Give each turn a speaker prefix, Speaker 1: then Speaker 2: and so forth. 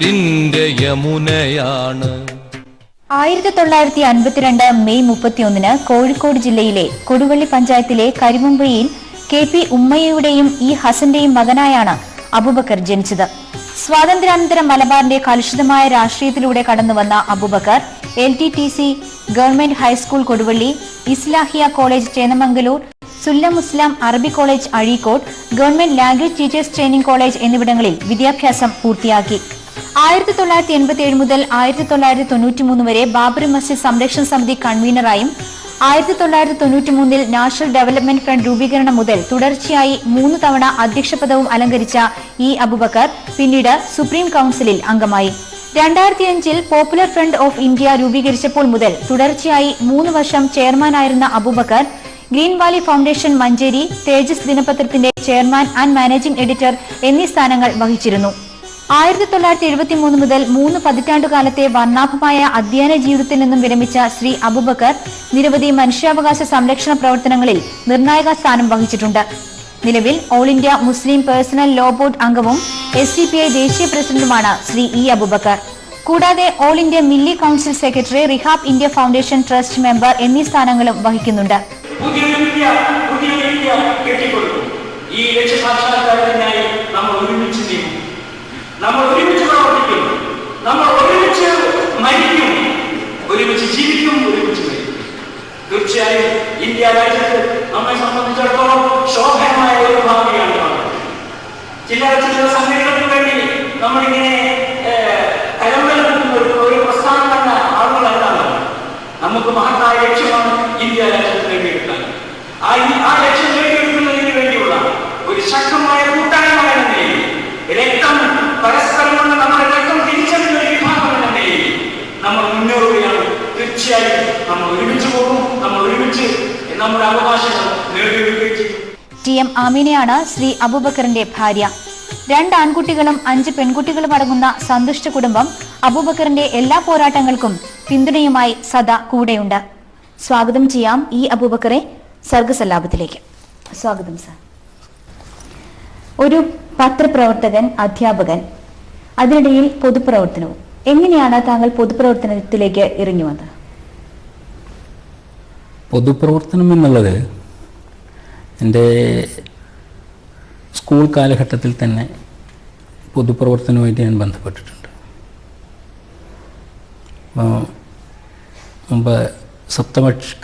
Speaker 1: യമുനയാണ്.
Speaker 2: 1952 May 31 Kozhikode ജില്ലയിലെ കൊടുവള്ളി പഞ്ചായത്തിലെ കരിമുമ്പയിൽ KP ഉമ്മയുടെയും E ഹസന്റെയും മകനായാണ് Abubakar ജനിച്ചത്. സ്വാതന്ത്ര്യാനന്തര മലബാറിന്റെ കലുഷിതമായ രാഷ്ട്രീയത്തിലൂടെ കടന്നുവന്ന Abubacker LTTC government high school Koduvally, Islahiya college Chennamangallur, Sullam Musalam Arabi college Azhikode, government language teachers training college എന്നിവിടങ്ങളിൽ വിദ്യാഭ്യാസം പൂർത്തിയാക്കി. 1987 മുതൽ 1993 വരെ ബാബറി മസ്ജിദ് സംരക്ഷണ സമിതി കൺവീനറായും 1993 നാഷണൽ ഡെവലപ്മെന്റ് ഫ്രണ്ട് രൂപീകരണം മുതൽ തുടർച്ചയായി 3 തവണ അധ്യക്ഷ പദവും അലങ്കരിച്ച E അബൂബക്കർ പിന്നീട് സുപ്രീം കൌൺസിലിൽ അംഗമായി. 2005 പോപ്പുലർ ഫ്രണ്ട് ഓഫ് ഇന്ത്യ രൂപീകരിച്ചപ്പോൾ മുതൽ തുടർച്ചയായി 3 വർഷം ചെയർമാനായിരുന്ന Abubacker green valley foundation Manjeri, Thejas ദിനപത്രത്തിന്റെ ചെയർമാൻ ആൻഡ് മാനേജിംഗ് എഡിറ്റർ എന്നീ സ്ഥാനങ്ങൾ വഹിച്ചിരുന്നു. 1973 മുതൽ 3 പതിറ്റാണ്ടുകാലത്തെ വർണ്ണാഭമായ അധ്യയന ജീവിതത്തിൽ നിന്നും വിരമിച്ച ശ്രീ അബൂബക്കർ നിരവധി മനുഷ്യാവകാശ സംരക്ഷണ പ്രവർത്തനങ്ങളിൽ നിർണായക സ്ഥാനം വഹിച്ചിട്ടുണ്ട്. നിലവിൽ all India Muslim personal law board അംഗവും SDPI ദേശീയ പ്രസിഡന്റുമാണ് ശ്രീ E അബൂബക്കർ. കൂടാതെ all India milli council secretary, Rehab India foundation trust member എന്നീ സ്ഥാനങ്ങളും വഹിക്കുന്നുണ്ട്.
Speaker 3: നമ്മൾ ഒരുമിച്ച് പ്രവർത്തിക്കും, നമ്മൾ ഒരുമിച്ച് മരിക്കും, ഒരുമിച്ച് ജീവിക്കും, ഒരുമിച്ച് മരിക്കും. തീർച്ചയായും ഇന്ത്യ രാജ്യത്ത് നമ്മെ സംബന്ധിച്ചിടത്തോളം ശോഭനമായ ഒരു ഭാവിയാണ് കാണുന്നത്. ചില സംഘടനകൾക്ക് വേണ്ടി നമ്മളിങ്ങനെ കലമ്പലപ്പെടുന്ന ഒരു പ്രസ്ഥാനം കണ്ട ആളുകളല്ലാണ്. നമുക്ക് മഹത്തായ ലക്ഷ്യമാണ് ഇന്ത്യ രാജ്യത്ത് നേടിയെടുക്കാൻ. ആ ലക്ഷ്യം നേടിയെടുക്കുന്നതിന് വേണ്ടിയുള്ള ഒരു ശക്തമായ കൂട്ടായ്മ എന്ന നിലയിൽ രക്തം പരസ്പരം നമ്മുടെ രക്തം തിരിച്ചറിഞ്ഞ ഒരു വിഭാഗം എന്ന നിലയിൽ നമ്മൾ മുന്നേറുകയാണ്. തീർച്ചയായും നമ്മൾ ഒരുമിച്ച് പോകും, നമ്മൾ ഒരുമിച്ച് നമ്മുടെ അവകാശങ്ങൾ നേടിയെടുക്കുകയും ചെയ്യും.
Speaker 2: TM ആമീനയാണ് ശ്രീ അബൂബക്കറിന്റെ ഭാര്യ. 2 ആൺകുട്ടികളും 5 പെൺകുട്ടികളും അടങ്ങുന്ന സന്തുഷ്ട കുടുംബം അബൂബക്കറിന്റെ എല്ലാ പോരാട്ടങ്ങൾക്കും പിന്തുണയുമായി സദാ കൂടെയുണ്ട്. സ്വാഗതം ചെയ്യാം E അബൂബക്കറെ സർഗസല്ലാപത്തിലേക്ക്. സ്വാഗതം സർ. ഒരു പത്രപ്രവർത്തകൻ, അധ്യാപകൻ, അതിനിടയിൽ പൊതുപ്രവർത്തനവും. എങ്ങനെയാണ് താങ്കൾ പൊതുപ്രവർത്തനത്തിലേക്ക് ഇറങ്ങി വന്നത്?
Speaker 4: പൊതുപ്രവർത്തനം എന്നുള്ളത് എൻ്റെ സ്കൂൾ കാലഘട്ടത്തിൽ തന്നെ പൊതുപ്രവർത്തനവുമായിട്ട് ഞാൻ ബന്ധപ്പെട്ടിട്ടുണ്ട്. മുമ്പ് സപ്തമക്ഷ